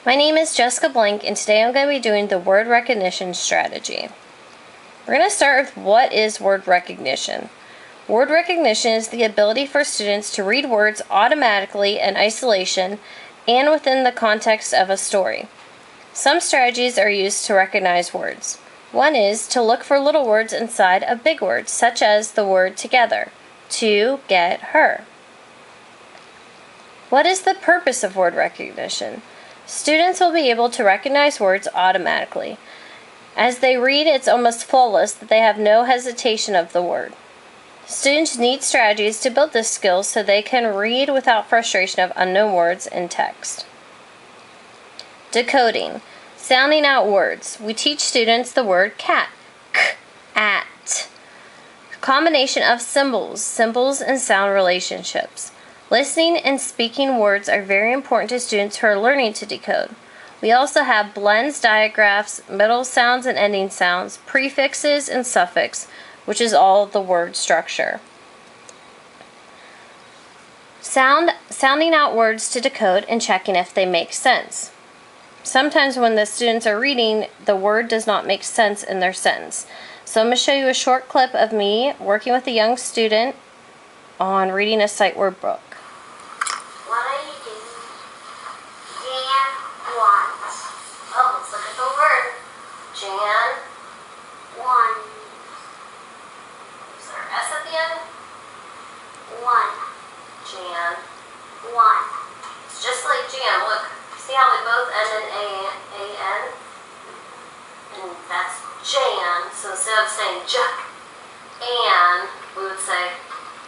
My name is Jessica Blank, and today I'm going to be doing the word recognition strategy. We're going to start with what is word recognition. Word recognition is the ability for students to read words automatically in isolation and within the context of a story. Some strategies are used to recognize words. One is to look for little words inside of big words, such as the word together, to get her. What is the purpose of word recognition? Students will be able to recognize words automatically. As they read, it's almost flawless that they have no hesitation of the word. Students need strategies to build this skill so they can read without frustration of unknown words in text. Decoding. Sounding out words. We teach students the word cat, k, at. Combination of symbols and sound relationships. Listening and speaking words are very important to students who are learning to decode. We also have blends, digraphs, middle sounds and ending sounds, prefixes and suffix, which is all the word structure. Sounding out words to decode and checking if they make sense. Sometimes when the students are reading, the word does not make sense in their sentence. So I'm going to show you a short clip of me working with a young student on reading a sight word book. What are you doing? Jan wants. Oh, let's look at the word. Jan wants. Is there an S at the end? One. Jan one. It's just like Jan. Look, see how they both end in A-N? And that's Jan. So instead of saying Jack and, we would say,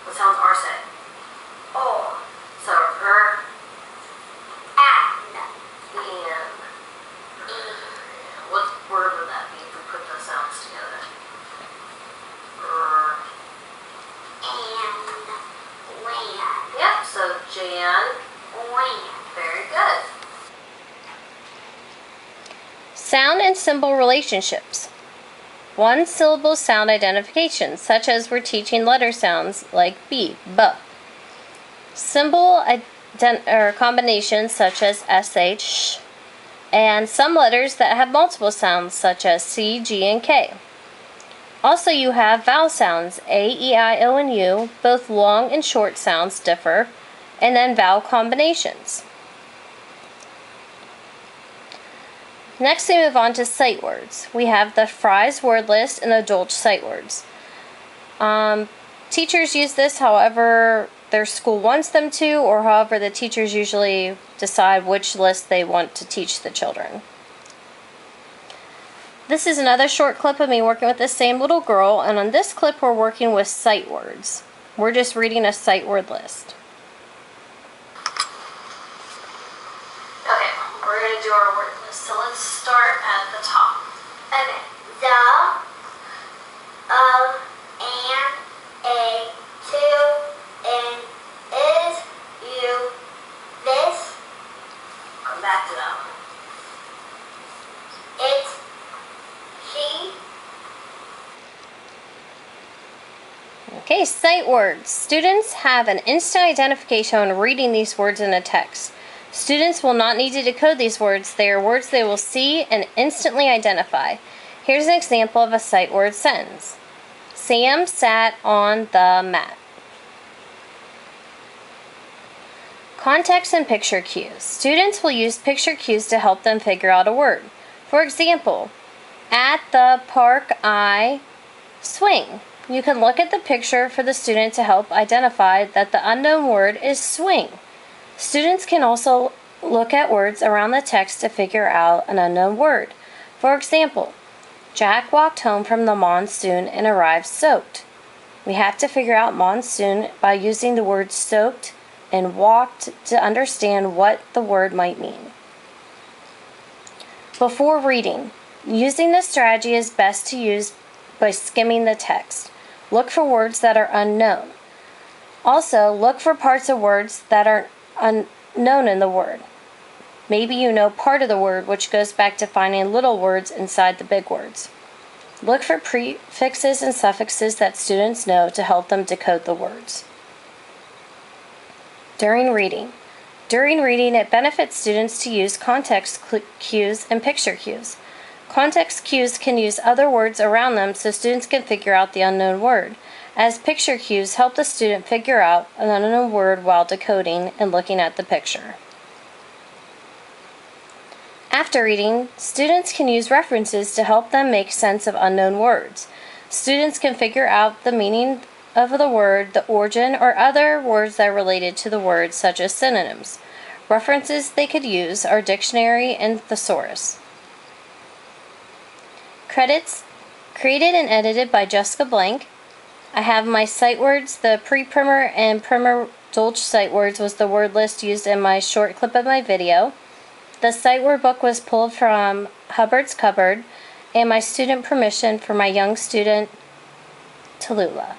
what sounds R say? Oh. So her and the and. What word would that be if we put those sounds together? And land. Yep, so Jan land. Very good. Sound and symbol relationships. One-syllable sound identification, such as we're teaching letter sounds like B, B. Symbol combinations such as SH, sh, and some letters that have multiple sounds such as C, G, and K. Also, you have vowel sounds A, E, I, O, and U. Both long and short sounds differ, and then vowel combinations. Next, we move on to sight words. We have the Fry's word list and the Dolch sight words. Teachers use this however their school wants them to, or however the teachers usually decide which list they want to teach the children. This is another short clip of me working with the same little girl, and on this clip we're working with sight words. We're just reading a sight word list. Okay, we're going to do our word list. So let's start at the top. Okay. The, and, a, to, in, is, you, this. Come back to that one. It, she. Okay, sight words. Students have an instant identification when reading these words in a text. Students will not need to decode these words. They are words they will see and instantly identify. Here's an example of a sight word sentence. Sam sat on the mat. Context and picture cues. Students will use picture cues to help them figure out a word. For example, at the park I swing. You can look at the picture for the student to help identify that the unknown word is swing. Students can also look at words around the text to figure out an unknown word. For example, Jack walked home from the monsoon and arrived soaked. We have to figure out monsoon by using the words soaked and walked to understand what the word might mean. Before reading, using this strategy is best to use by skimming the text. Look for words that are unknown. Also, look for parts of words that are unknown in the word. Maybe you know part of the word, which goes back to finding little words inside the big words. Look for prefixes and suffixes that students know to help them decode the words. During reading, During reading, it benefits students to use context cues and picture cues. Context cues can use other words around them so students can figure out the unknown word, as picture cues help the student figure out an unknown word while decoding and looking at the picture. After reading, students can use references to help them make sense of unknown words. Students can figure out the meaning of the word, the origin, or other words that are related to the word, such as synonyms. References they could use are dictionary and thesaurus. Credits: created and edited by Jessica Blank. I have my sight words. The pre-primer and primer Dolch sight words was the word list used in my short clip of my video. The sight word book was pulled from Hubbard's Cupboard, and my student permission for my young student, Tallulah.